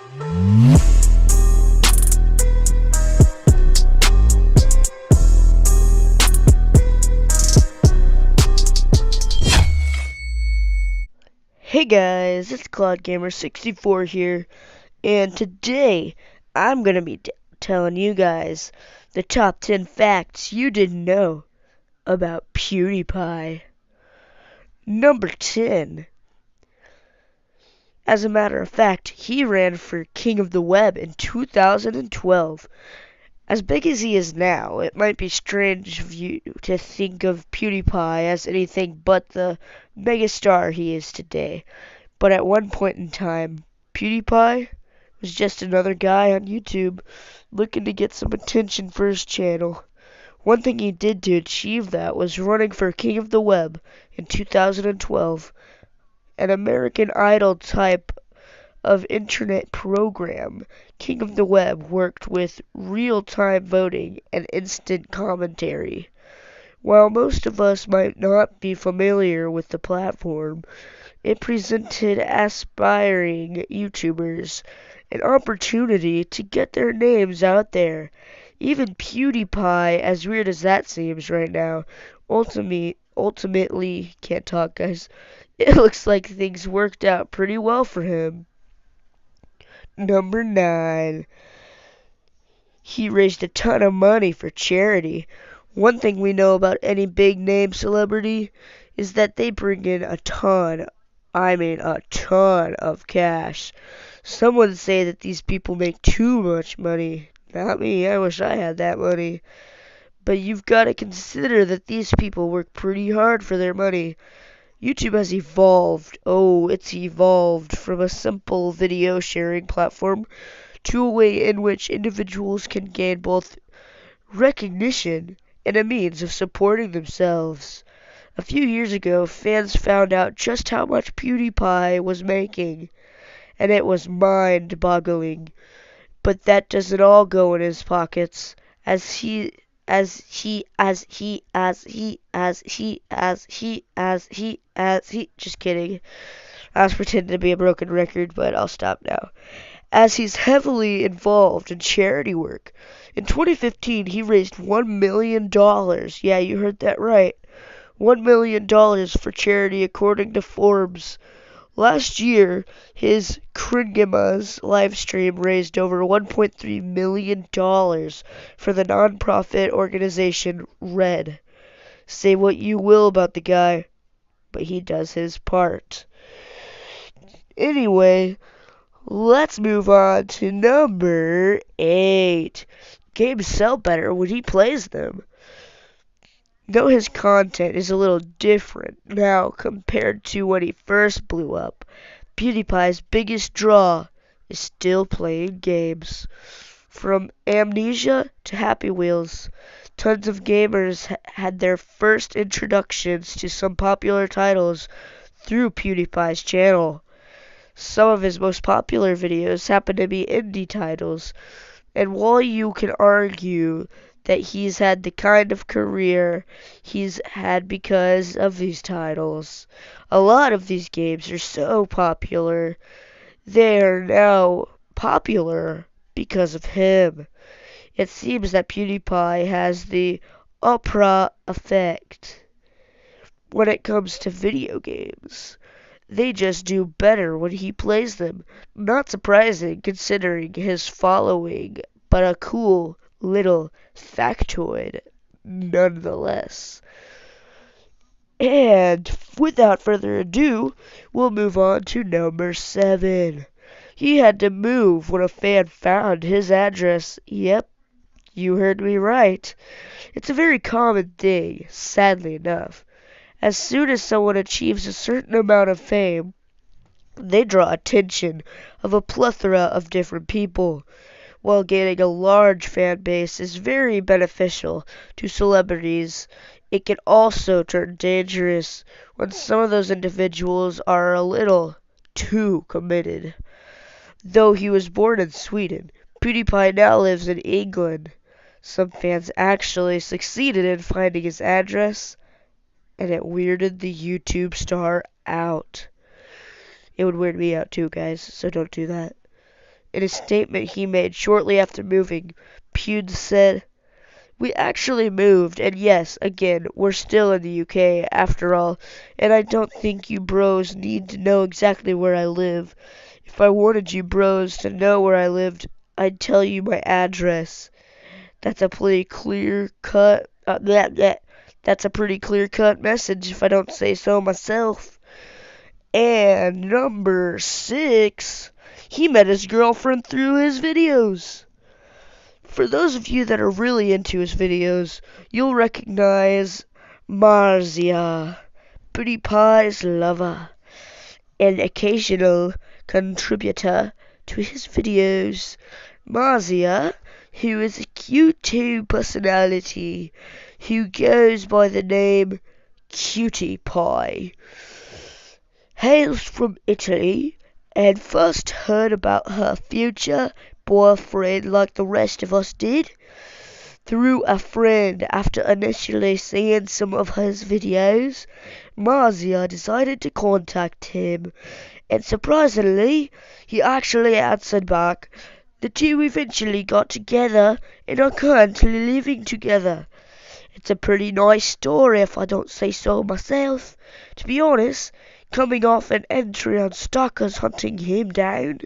Hey guys, it's CloudGamer64 here, and today I'm gonna be telling you guys the top 10 facts you didn't know about PewDiePie. Number 10. As a matter of fact, he ran for King of the Web in 2012. As big as he is now, it might be strange of you to think of PewDiePie as anything but the megastar he is today. But at one point in time, PewDiePie was just another guy on YouTube looking to get some attention for his channel. One thing he did to achieve that was running for King of the Web in 2012, an American Idol type of internet program. King of the Web worked with real-time voting and instant commentary. While most of us might not be familiar with the platform, it presented aspiring YouTubers an opportunity to get their names out there. Even PewDiePie, as weird as that seems right now, ultimately, can't talk guys, it looks like things worked out pretty well for him. Number 9. He raised a ton of money for charity. One thing we know about any big name celebrity is that they bring in a ton of cash. Some would say that these people make too much money. Not me, I wish I had that money. But you've got to consider that these people work pretty hard for their money. YouTube has evolved. Oh, it's evolved from a simple video sharing platform to a way in which individuals can gain both recognition and a means of supporting themselves. A few years ago, fans found out just how much PewDiePie was making, and it was mind-boggling. But that doesn't all go in his pockets, as he, just kidding. I was pretending to be a broken record, but I'll stop now. As he's heavily involved in charity work. In 2015, he raised $1 million. Yeah, you heard that right. $1 million for charity according to Forbes. Last year, his Kringima's livestream raised over $1.3 million for the nonprofit organization Red. Say what you will about the guy, but he does his part. Anyway, let's move on to number 8. Games sell better when he plays them. Though his content is a little different now compared to when he first blew up, PewDiePie's biggest draw is still playing games. From Amnesia to Happy Wheels, tons of gamers had their first introductions to some popular titles through PewDiePie's channel. Some of his most popular videos happen to be indie titles, and while you can argue that he's had the kind of career he's had because of these titles, a lot of these games are so popular, they are now popular because of him. It seems that PewDiePie has the Oprah effect when it comes to video games. They just do better when he plays them. Not surprising considering his following, but a cool little factoid nonetheless. And without further ado, we'll move on to number 7. He had to move when a fan found his address. Yep, you heard me right. It's a very common thing, sadly enough. As soon as someone achieves a certain amount of fame, they draw attention of a plethora of different people. While gaining a large fan base is very beneficial to celebrities, it can also turn dangerous when some of those individuals are a little too committed. Though he was born in Sweden, PewDiePie now lives in England. Some fans actually succeeded in finding his address, and it weirded the YouTube star out. It would weird me out too, guys, so don't do that. In a statement he made shortly after moving, Pewds said, "We actually moved, and yes, again, we're still in the UK after all, and I don't think you bros need to know exactly where I live. If I wanted you bros to know where I lived, I'd tell you my address. That's a pretty clear cut. That's a pretty clear cut message if I don't say so myself." And number 6, he met his girlfriend through his videos. For those of you that are really into his videos, you'll recognize Marzia, Pewdiepie's lover, an occasional contributor to his videos. Marzia, who is a YouTube personality who goes by the name Pewdiepie, hails from Italy and first heard about her future boyfriend like the rest of us did through a friend. After initially seeing some of his videos, Marzia decided to contact him, and surprisingly, he actually answered back. The two eventually got together and are currently living together. It's a pretty nice story if I don't say so myself. To be honest, coming off an entry on stalkers hunting him down,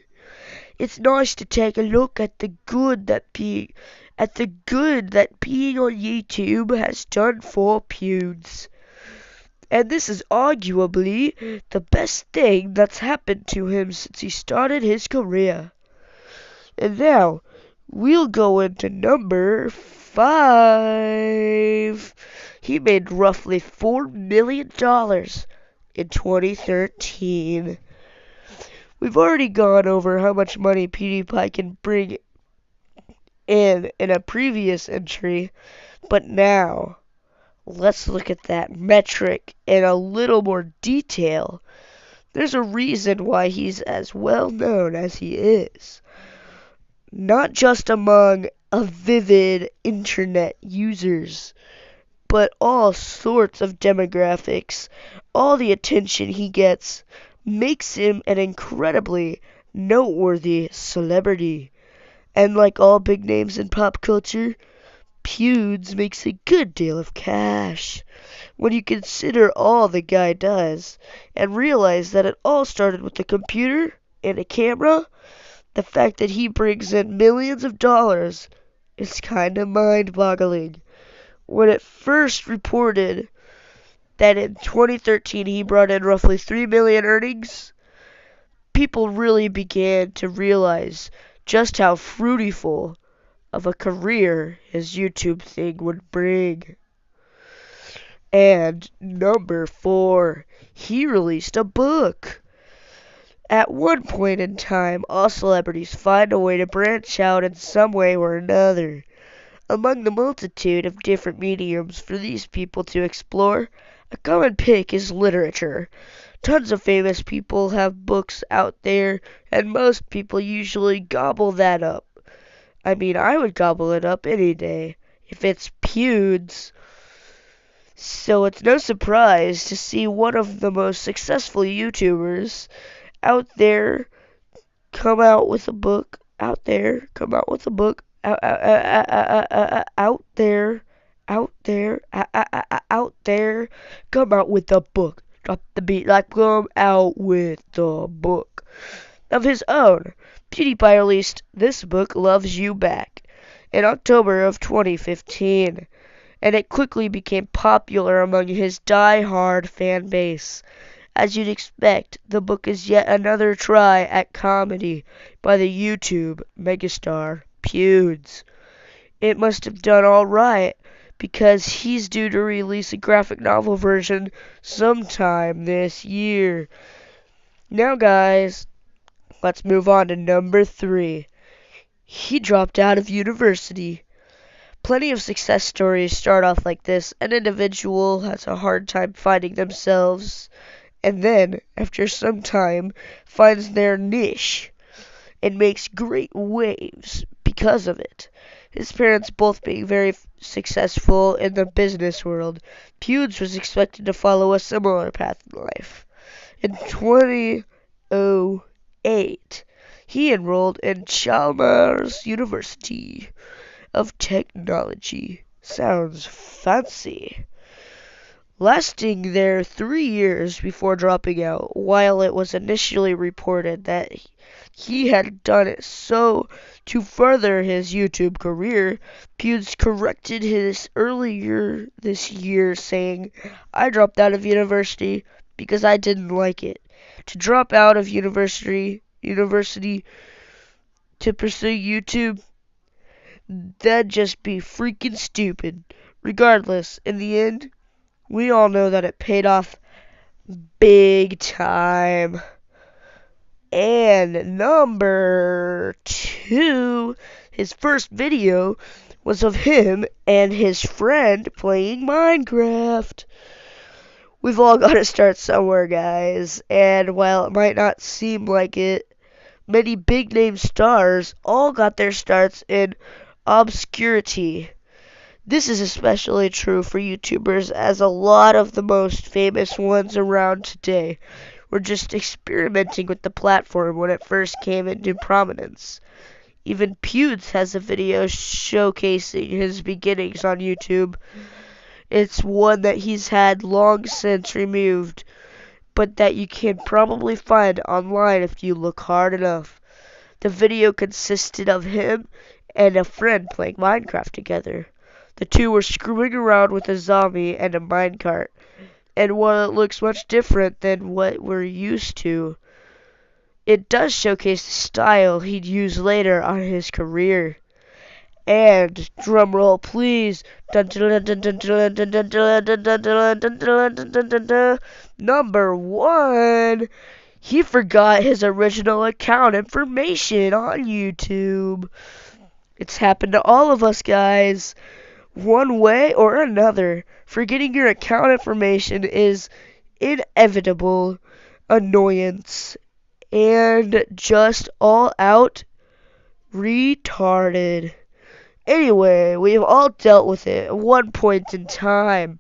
it's nice to take a look at the good that being on YouTube has done for Pewds. And this is arguably the best thing that's happened to him since he started his career. And now, we'll go into number 5. He made roughly $4 million in 2013. We've already gone over how much money PewDiePie can bring in a previous entry, but now let's look at that metric in a little more detail. There's a reason why he's as well known as he is. Not just among vivid internet users, but all sorts of demographics. All the attention he gets makes him an incredibly noteworthy celebrity. And like all big names in pop culture, Pewds makes a good deal of cash. When you consider all the guy does, and realize that it all started with a computer and a camera, the fact that he brings in millions of dollars is kinda mind-boggling. When it first reported that in 2013 he brought in roughly $3 million earnings, people really began to realize just how fruitful of a career his YouTube thing would bring. And number 4, he released a book. At one point in time, all celebrities find a way to branch out in some way or another. Among the multitude of different mediums for these people to explore, a common pick is literature. Tons of famous people have books out there, and most people usually gobble that up. I mean, I would gobble it up any day, if it's Pewds. So it's no surprise to see one of the most successful YouTubers out there come out with a book. Out there, come out with a book. Out there, come out with a book. Drop the beat like come out with a book of his own. PewDiePie released this book, Loves You Back, in October of 2015, and it quickly became popular among his die-hard fan base. As you'd expect, the book is yet another try at comedy by the YouTube megastar Pewds. It must have done alright, because he's due to release a graphic novel version sometime this year. Now guys, let's move on to number 3. He dropped out of university. Plenty of success stories start off like this. An individual has a hard time finding themselves, and then, after some time, finds their niche and makes great waves because of it. His parents both being very successful in the business world, Pewds was expected to follow a similar path in life. In 2008, he enrolled in Chalmers University of Technology. Sounds fancy. Lasting there 3 years before dropping out, while it was initially reported that he had done it so to further his YouTube career. Pewds corrected his earlier this year, saying, "I dropped out of university because I didn't like it. To drop out of university to pursue YouTube, that'd just be freaking stupid." Regardless, in the end, we all know that it paid off big time. And number 2, his first video was of him and his friend playing Minecraft. We've all got to start somewhere, guys. And while it might not seem like it, many big name stars all got their starts in obscurity. This is especially true for YouTubers, as a lot of the most famous ones around today were just experimenting with the platform when it first came into prominence. Even Pewds has a video showcasing his beginnings on YouTube. It's one that he's had long since removed, but that you can probably find online if you look hard enough. The video consisted of him and a friend playing Minecraft together. The two were screwing around with a zombie and a minecart. And while it looks much different than what we're used to, it does showcase the style he'd use later on in his career. And, drumroll please, number 1, he forgot his original account information on YouTube. It's happened to all of us, guys. One way or another, forgetting your account information is inevitable annoyance and just all out retarded. Anyway, we've all dealt with it at one point in time,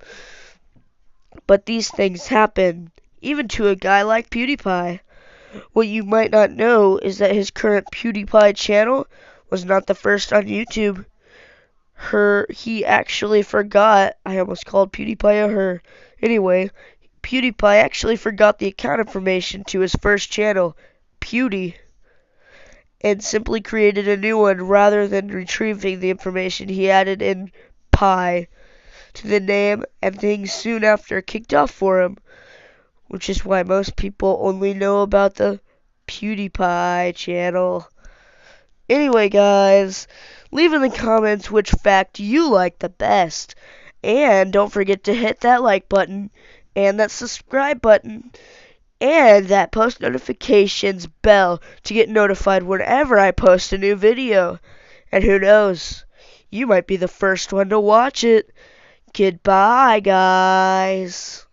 but these things happen, even to a guy like Pewdiepie. What you might not know is that his current Pewdiepie channel was not the first on YouTube. He actually forgot, I almost called PewDiePie a her. Anyway, PewDiePie actually forgot the account information to his first channel, Pewdie, and simply created a new one rather than retrieving the information he added in Pie to the name, and things soon after kicked off for him, which is why most people only know about the PewDiePie channel. Anyway, guys, leave in the comments which fact you like the best. And don't forget to hit that like button and that subscribe button and that post notifications bell to get notified whenever I post a new video. And who knows, you might be the first one to watch it. Goodbye, guys.